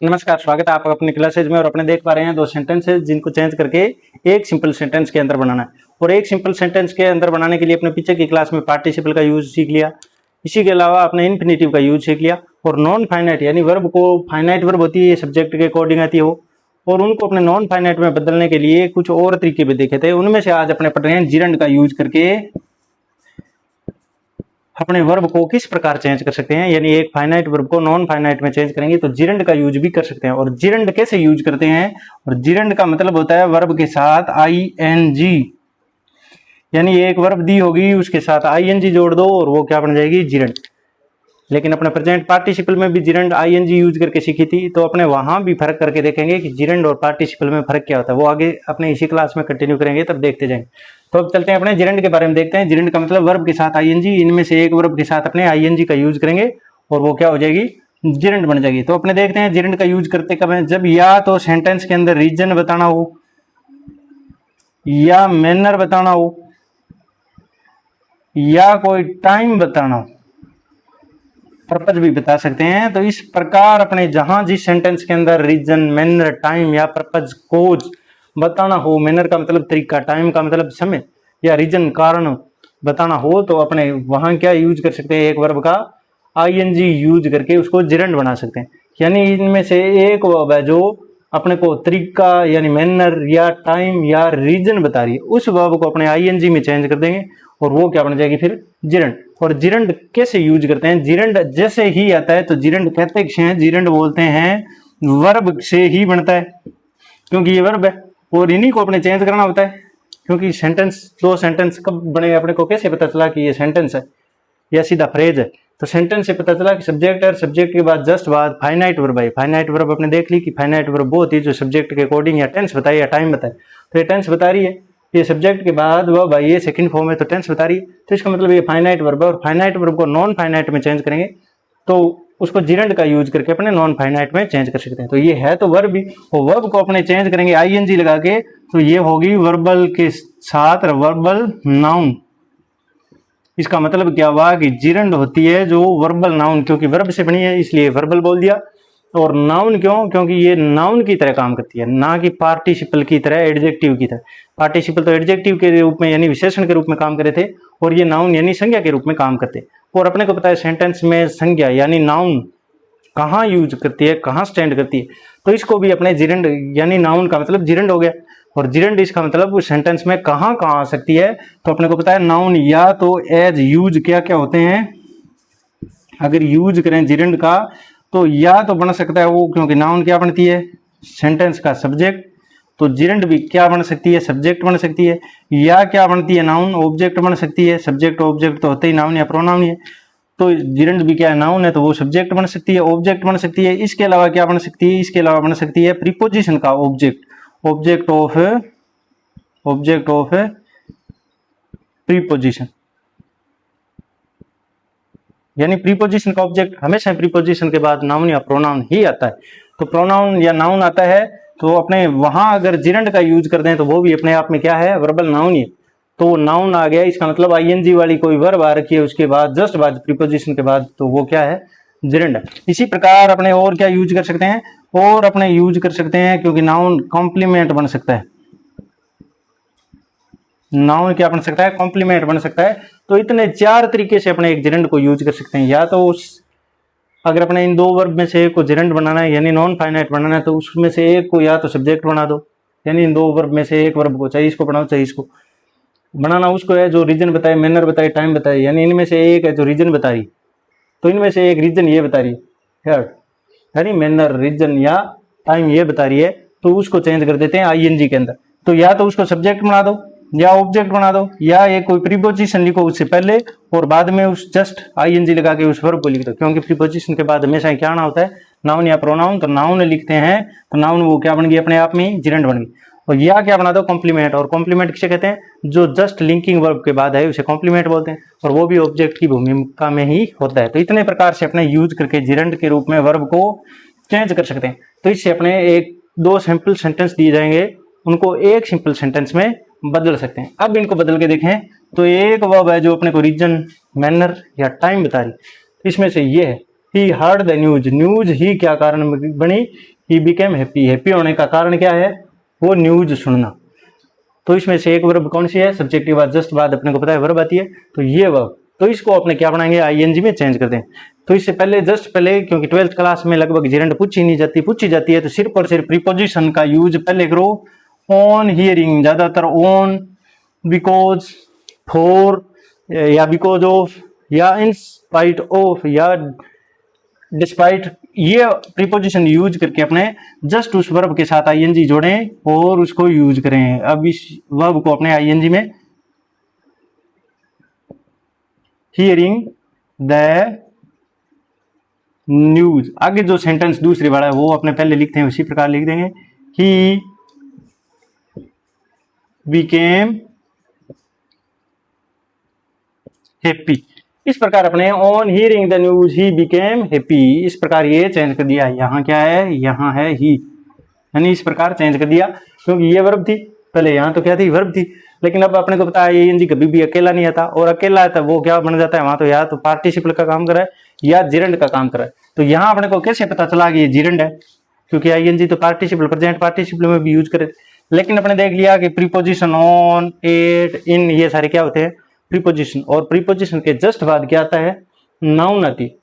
नमस्कार, स्वागत है आपका अपनी क्लासेज में। और अपने देख पा रहे हैं दो सेंटेंसेस जिनको चेंज करके एक सिंपल सेंटेंस के अंदर बनाना है। और एक सिंपल सेंटेंस के अंदर बनाने के लिए अपने पीछे की क्लास में पार्टिसिपल का यूज सीख लिया। इसी के अलावा अपने इन्फिनेटिव का यूज सीख लिया। और नॉन फाइनाइट यानी वर्ब को फाइनाइट वर्ब होती है, सब्जेक्ट के अकॉर्डिंग आती हो, और उनको अपने नॉन फाइनाइट में बदलने के लिए कुछ और तरीके भी देखे थे। उनमें से आज अपने पढ़ रहे हैं जिरंड का यूज करके अपने वर्ब को किस प्रकार चेंज कर सकते हैं। यानी एक फाइनाइट वर्ब को नॉन फाइनाइट में चेंज करेंगे तो जिरंड का यूज भी कर सकते हैं। और जिरंड कैसे यूज करते हैं, और जिरंड का मतलब होता है वर्ब के साथ आईएनजी, यानी एक वर्ब दी होगी उसके साथ आईएनजी जोड़ दो और वो क्या बन जाएगी, जिरंड। लेकिन अपने प्रेजेंट पार्टिसिपल में भी जिरंड आईएनजी यूज करके सीखी थी, तो अपने वहां भी फर्क करके देखेंगे कि जिरंड और पार्टिसिपल में फर्क क्या होता है। वो आगे अपने इसी क्लास में कंटिन्यू करेंगे, तब देखते जाएंगे। तो अब चलते हैं अपने जिरंड के बारे में देखते हैं। जिरंड का मतलब वर्ब के साथ आईएनजी, इनमें से एक वर्ब के साथ अपने आईएनजी का यूज करेंगे और वो क्या हो जाएगी, जिरंड बन जाएगी। तो अपने देखते हैं जिरंड का यूज करते कब है, जब या तो सेंटेंस के अंदर रीजन बताना हो, या मैनर बताना हो, या कोई टाइम बताना हो, पर्पज भी बता सकते हैं। तो इस प्रकार अपने जहां जिस सेंटेंस के अंदर रीजन, मैनर, टाइम या पर्पज, कोज बताना हो, मैनर का मतलब तरीका, टाइम का मतलब समय, या रीजन कारण बताना हो, तो अपने वहां क्या यूज कर सकते हैं, एक वर्ब का आईएनजी यूज करके उसको जिरंड बना सकते हैं। यानी इनमें से एक वर्ब है जो अपने को तरीका यानी मैनर या टाइम या रीजन बता रही है, उस वर्ब को अपने आईएनजी में चेंज कर देंगे और वो क्या बन जाएगी फिर, जिरंड। और जिरंड कैसे यूज करते हैं, जिरंड जैसे ही आता है तो जिरंड कहते हैं, जिरंड बोलते हैं वर्ब से ही बनता है, क्योंकि ये वर्ब है और इन्हीं को अपने चेंज करना होता है। क्योंकि सेंटेंस, दो सेंटेंस कब बने अपने को कैसे पता चला कि ये सेंटेंस है या सीधा फ्रेज है, तो सेंटेंस से पता चला कि सब्जेक्ट है, सब्जेक्ट के बाद जस्ट बाद फाइनाइट वर्ब है। फाइनाइट वर्ब अपने देख ली कि फाइनाइट वर्ब वो होती है जो सब्जेक्ट के अकॉर्डिंग या टेंस बताए या टाइम बताए। तो ये टेंस बता रही है, ये सब्जेक्ट के बाद वह भाई ये सेकंड फॉर्म है तो टेंस बता रही है, तो इसका मतलब ये फाइनाइट वर्ब है। और फाइनाइट वर्ब को नॉन फाइनाइट में चेंज करेंगे तो उसको जिरंड का यूज करके अपने नॉन फाइनाइट में चेंज कर सकते हैं। तो ये है तो वर्ब भी, और वर्ब को अपने चेंज करेंगे आईएनजी लगा के, तो ये होगी वर्बल के साथ वर्बल नाउन। इसका मतलब क्या हुआ कि जिरंड होती है जो वर्बल नाउन, क्योंकि वर्ब से बनी है इसलिए वर्बल बोल दिया। और नाउन क्यों, क्योंकि ये नाउन की तरह काम करती है, ना कि पार्टिसिपल की तरह, एडजेक्टिव की तरह। पार्टिसिपल तो एडजेक्टिव के रूप में यानी विशेषण के रूप में काम करे थे, और ये नाउन यानी संज्ञा के रूप में काम करते। और अपने को पता है सेंटेंस में संज्ञा यानी नाउन कहाँ यूज करती है, कहाँ स्टैंड करती है, तो इसको भी अपने जिरंड यानी नाउन का मतलब जिरंड हो गया। और जिरंड इसका मतलब उस सेंटेंस में कहाँ कहाँ आ सकती है, तो अपने को पता है नाउन या तो एज यूज क्या क्या होते हैं, अगर यूज करें जिरंड का तो या तो बन सकता है वो, क्योंकि नाउन क्या बनती है, सेंटेंस का सब्जेक्ट, तो जिरंड भी क्या बन सकती है, सब्जेक्ट बन सकती है। या क्या बनती है, नाउन, ऑब्जेक्ट बन सकती है। सब्जेक्ट ऑब्जेक्ट तो होते ही नाउन या प्रोनाउन है, तो जिरंड भी क्या है, नाउन है, तो वो सब्जेक्ट बन सकती है, ऑब्जेक्ट बन सकती है। इसके अलावा क्या बन सकती है, इसके अलावा बन सकती है प्रीपोजिशन का ऑब्जेक्ट, ऑब्जेक्ट ऑफ प्रीपोजिशन, यानी प्रीपोजिशन का ऑब्जेक्ट हमेशा प्रीपोजिशन के बाद नाउन या प्रोनाउन ही आता है। तो प्रोनाउन या नाउन आता है तो अपने वहां अगर जिरंड का यूज कर दें तो वो भी अपने आप में क्या है, वर्बल नाउन ही। तो नाउन आ गया, इसका मतलब आईएनजी वाली कोई वर्ब आ रखी है उसके बाद जस्ट बाद प्रीपोजिशन के बाद, तो वो क्या है, जिरंड है। इसी प्रकार अपने और क्या यूज कर सकते हैं, और अपने यूज कर सकते हैं, क्योंकि नाउन कॉम्प्लीमेंट बन सकता है। नाउन क्या बन सकता है, कॉम्प्लीमेंट बन सकता है। तो इतने चार तरीके से अपने एक जिरंड को यूज कर सकते हैं। या तो उस अगर अपने इन दो वर्ब में से एक को जिरंड बनाना है यानी नॉन फाइनाइट बनाना है, तो उसमें से एक को या तो सब्जेक्ट बना दो, यानी इन दो वर्ब में से एक वर्ब को, चाहे इसको बनाओ चाहे इसको बनाना, उसको है जो रीजन बताए, मैनर बताए, टाइम बताए, यानी इनमें से एक है जो रीजन बता रही, तो इनमें से एक रीजन ये बता रही है, यानी मैनर, रीजन या टाइम ये बता रही है, तो उसको चेंज कर देते हैं आईएनजी के अंदर। तो या तो उसको सब्जेक्ट बना दो या ऑब्जेक्ट बना दो, या एक कोई प्रीपोजिशन लिखो उससे पहले और बाद में उस जस्ट आईएनजी लगा के उस वर्ब को लिख दो, क्योंकि प्रीपोजिशन के बाद हमेशा क्या आना होता है, नाउन या प्रोनाउन। तो नाउन लिखते हैं तो नाउन वो क्या बन गई, अपने आप में जिरंड बन गई। और या क्या बना दो, कॉम्प्लीमेंट। और कॉम्प्लीमेंट किसे कहते हैं, जो जस्ट लिंकिंग वर्ब के बाद है उसे कॉम्प्लीमेंट बोलते हैं, और वो भी ऑब्जेक्ट की भूमिका में ही होता है। तो इतने प्रकार से अपने यूज करके जिरंड के रूप में वर्ब को चेंज कर सकते हैं। तो इससे अपने एक दो सिंपल सेंटेंस दिए जाएंगे, उनको एक सिंपल सेंटेंस में बदल सकते हैं। अब इनको बदल के देखें तो एक वर्ब है जो अपने को रीजन, मैनर या टाइम बता रही, तो इसमें से ये है ही हर्ड द न्यूज, न्यूज ही क्या कारण बनी, ही बिकेम हैप्पी, हैप्पी होने का कारण क्या है, वो न्यूज सुनना। तो इसमें से एक वर्ब कौन सी है, सब्जेक्टिव बाद जस्ट बाद अपने को पता है वर्ब आती है, तो ये वर्ब, तो इसको अपने क्या बनाएंगे, आईएनजी में चेंज कर दें। तो इससे पहले जस्ट पहले, क्योंकि 12th क्लास में लगभग जिरंड पूछी नहीं जाती, पूछी जाती है तो सिर्फ और सिर्फ प्रीपोजिशन का यूज पहले करो। ऑन हियरिंग, ज्यादातर ऑन, बिकॉज, फॉर, या बिकॉज ऑफ, या इन स्पाइट ऑफ, या डिस्पाइट, ये प्रीपोजिशन यूज करके अपने जस्ट उस वर्ब के साथ आईएनजी जोड़ें और उसको यूज करें। अब इस वर्ब को अपने आईएनजी में हियरिंग द न्यूज, आगे जो सेंटेंस दूसरी वाला है वो अपने पहले लिखते हैं उसी प्रकार लिख देंगे, ही बिकेम हैप्पी। इस प्रकार अपने on hearing the news he became happy, इस प्रकार ये चेंज कर दिया। यहाँ क्या है, यहाँ है ही, यानी इस प्रकार चेंज कर दिया, क्योंकि ये वर्ब थी पहले, यहाँ तो क्या थी, वर्ब थी। लेकिन अब अपने को पता है आईएनजी कभी भी अकेला नहीं आता, और अकेला आता वो क्या बन जाता है, वहां तो या तो पार्टिसिपल का काम करे या जिरंड का काम करे। तो यहाँ अपने को कैसे पता चला कि ये जिरंड है, क्योंकि आईएनजी तो पार्टिसिपल, प्रेजेंट पार्टिसिपल में भी यूज करे। लेकिन अपने देख लिया कि प्रीपोजिशन ऑन, एट, इन, ये सारे क्या होते हैं, प्रीपोजिशन, और प्रीपोजिशन के जस्ट बाद क्या आता है, नाउन आती है,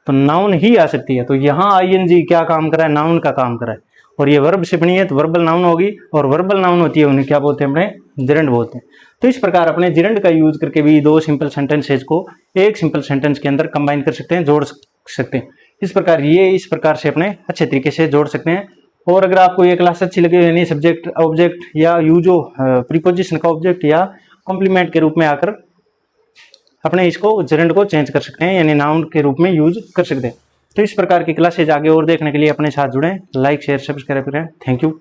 तो नाउन ही आ सकती है। तो यहाँ आईएनजी क्या काम करा है, नाउन का काम करा है, और ये वर्ब से बनी है तो वर्बल नाउन होगी, और वर्बल नाउन होती है उन्हें क्या बोलते हैं, अपने जिरंड बोलते हैं। तो इस प्रकार अपने जिरंड का यूज करके भी दो सिंपल सेंटेंसेज को एक सिंपल सेंटेंस के अंदर कंबाइन कर सकते हैं, जोड़ सकते हैं। इस प्रकार ये इस प्रकार से अपने अच्छे तरीके से जोड़ सकते हैं। और अगर आपको ये क्लास अच्छी लगे, यानी सब्जेक्ट ऑब्जेक्ट या यूजो प्रीपोजिशन का ऑब्जेक्ट या कॉम्प्लीमेंट के रूप में आकर अपने इसको जिरंड को चेंज कर सकते हैं, यानी नाउन के रूप में यूज कर सकते हैं। तो इस प्रकार की क्लासेज आगे और देखने के लिए अपने साथ जुड़ें, लाइक शेयर सब्सक्राइब करें। Thank you.